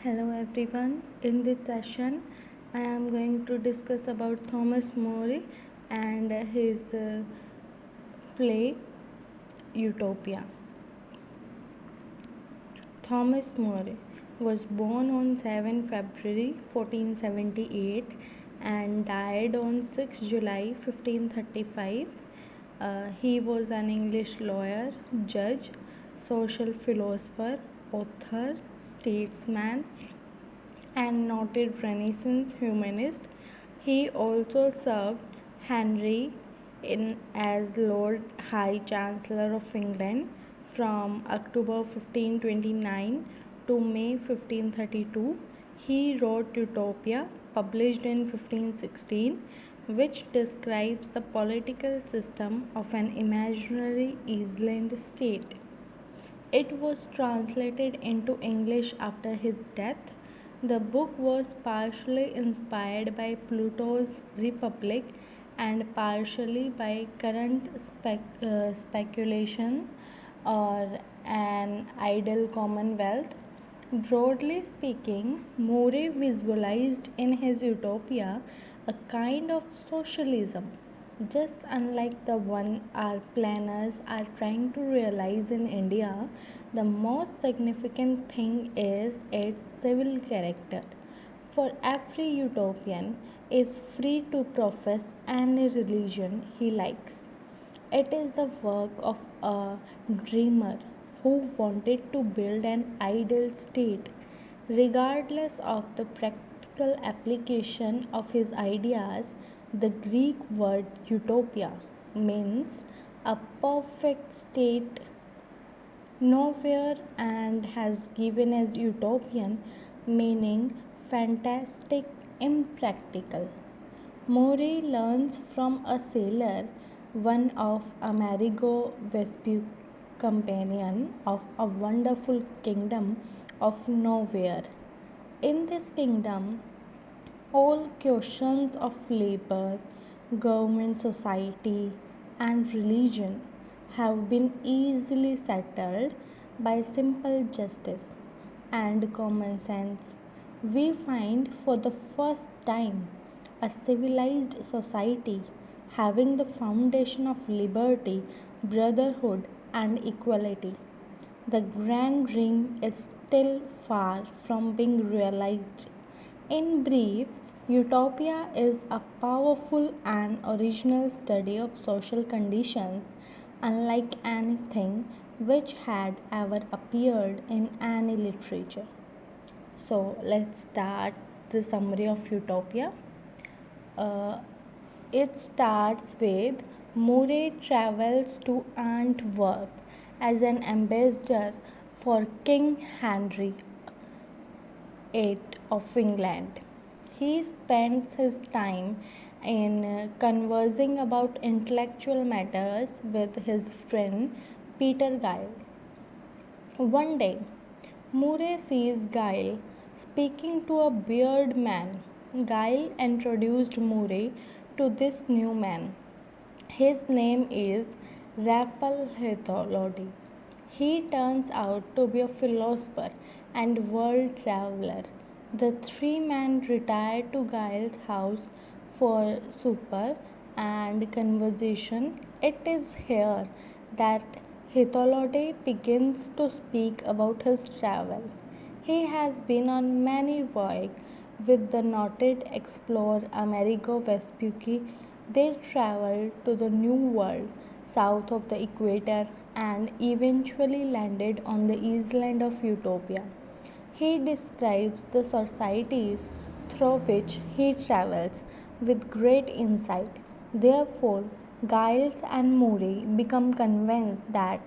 Hello everyone. In this session, I am going to discuss about Thomas More and his play Utopia. Thomas More was born on 7 February 1478 and died on 6 July 1535. He was an English lawyer, judge, social philosopher, author, statesman, and noted Renaissance humanist. He also served Henry as Lord High Chancellor of England from October 1529 to May 1532. He wrote Utopia, published in 1516, which describes the political system of an imaginary island state. It was translated into English after his death. The book was partially inspired by Plato's Republic and partially by current speculation or an ideal commonwealth. Broadly speaking, More visualized in his Utopia a kind of socialism, just unlike the one our planners are trying to realize in India. The most significant thing is its civil character. For every utopian is free to profess any religion he likes. It is the work of a dreamer who wanted to build an ideal state, regardless of the practical application of his ideas. The Greek word utopia means a perfect state nowhere and has given as utopian meaning fantastic, impractical. More learns from a sailor, one of Amerigo Vespucci, companion of a wonderful kingdom of nowhere. In this kingdom, all questions of labor, government, society, and religion have been easily settled by simple justice and common sense. We find for the first time a civilized society having the foundation of liberty, brotherhood, and equality. The grand dream is still far from being realized. In brief, Utopia is a powerful and original study of social conditions unlike anything which had ever appeared in any literature. So, let's start the summary of Utopia. Uh, it starts with More travels to Antwerp as an ambassador for King Henry VIII of England. He spends his time in conversing about intellectual matters with his friend Peter Gile. One day, More sees Gile speaking to a bearded man. Gile introduced More to this new man. His name is Raphael Hithology. He turns out to be a philosopher and world traveler. The three men retire to Gile's house for supper and conversation. It is here that Hithology begins to speak about his travel. He has been on many voyages with the noted explorer Amerigo Vespucci. They traveled to the New World south of the equator and eventually landed on the island of Utopia. He describes the societies through which he travels with great insight. Therefore, Giles and More become convinced that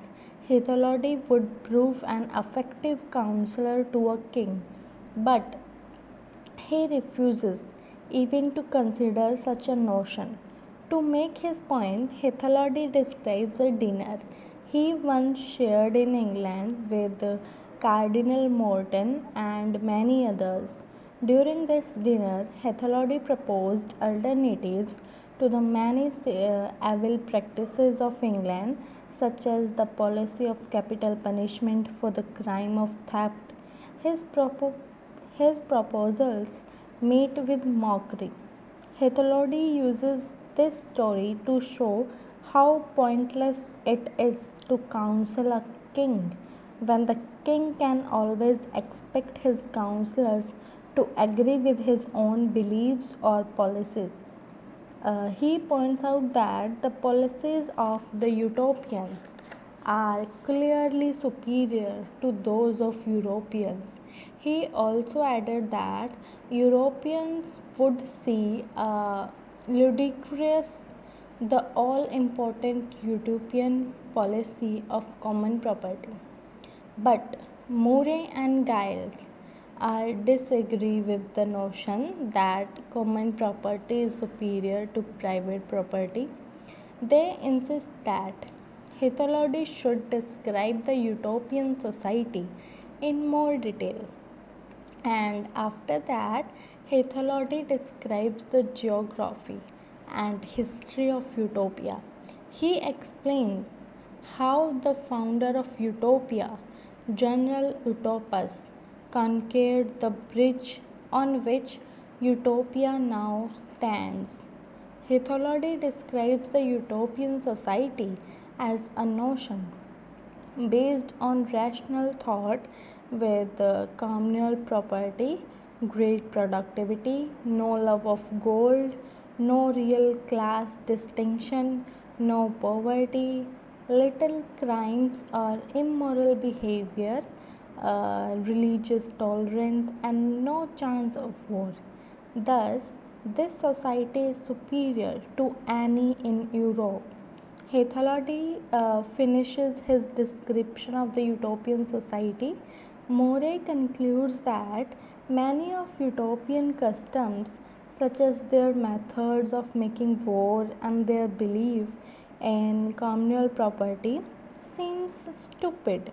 Hithology would prove an effective counselor to a king, but he refuses even to consider such a notion. To make his point, Hithology describes a dinner he once shared in England with Cardinal Morton and many others. During this dinner, Hithology proposed alternatives to the many evil practices of England, such as the policy of capital punishment for the crime of theft. His, propo- His proposals meet with mockery. Hithilodi uses this story to show how pointless it is to counsel a king when the king can always expect his counselors to agree with his own beliefs or policies. He points out that the policies of the utopians are clearly superior to those of Europeans. He also added that Europeans would see ludicrous the all important utopian policy of common property. But Murray and Giles are disagree with the notion that common property is superior to private property. They insist that Hithilodi should describe the utopian society in more detail. And after that, Hithilodi describes the geography and history of utopia. He explains how the founder of Utopia, General Utopus, conquered the bridge on which Utopia now stands. Hithilodi describes the utopian society as a notion based on rational thought with communal property, great productivity, no love of gold, no real class distinction, no poverty, little crimes or immoral behavior, religious tolerance, and no chance of war. Thus, this society is superior to any in Europe. Hethalotti finishes his description of the utopian society. More concludes that many of utopian customs, such as their methods of making war and their belief in communal property, seems stupid.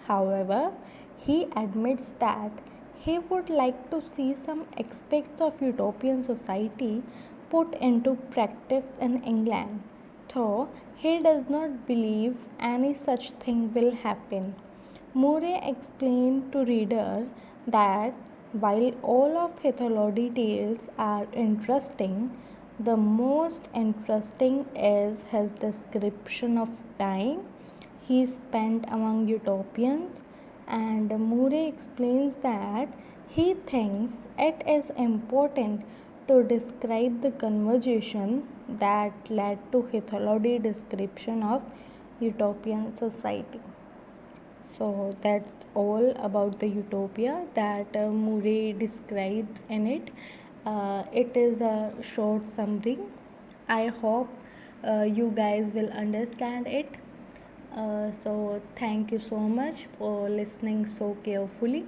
However, he admits that he would like to see some aspects of utopian society put into practice in England, though he does not believe any such thing will happen. Murray explained to reader that while all of Hithilodi's tales are interesting, the most interesting is his description of time he spent among utopians, and Murray explains that he thinks it is important to describe the conversation that led to Hithilodi's description of utopian society. So that's all about the utopia that Murray describes in it. It is a short summary. I hope you guys will understand it. So thank you so much for listening so carefully.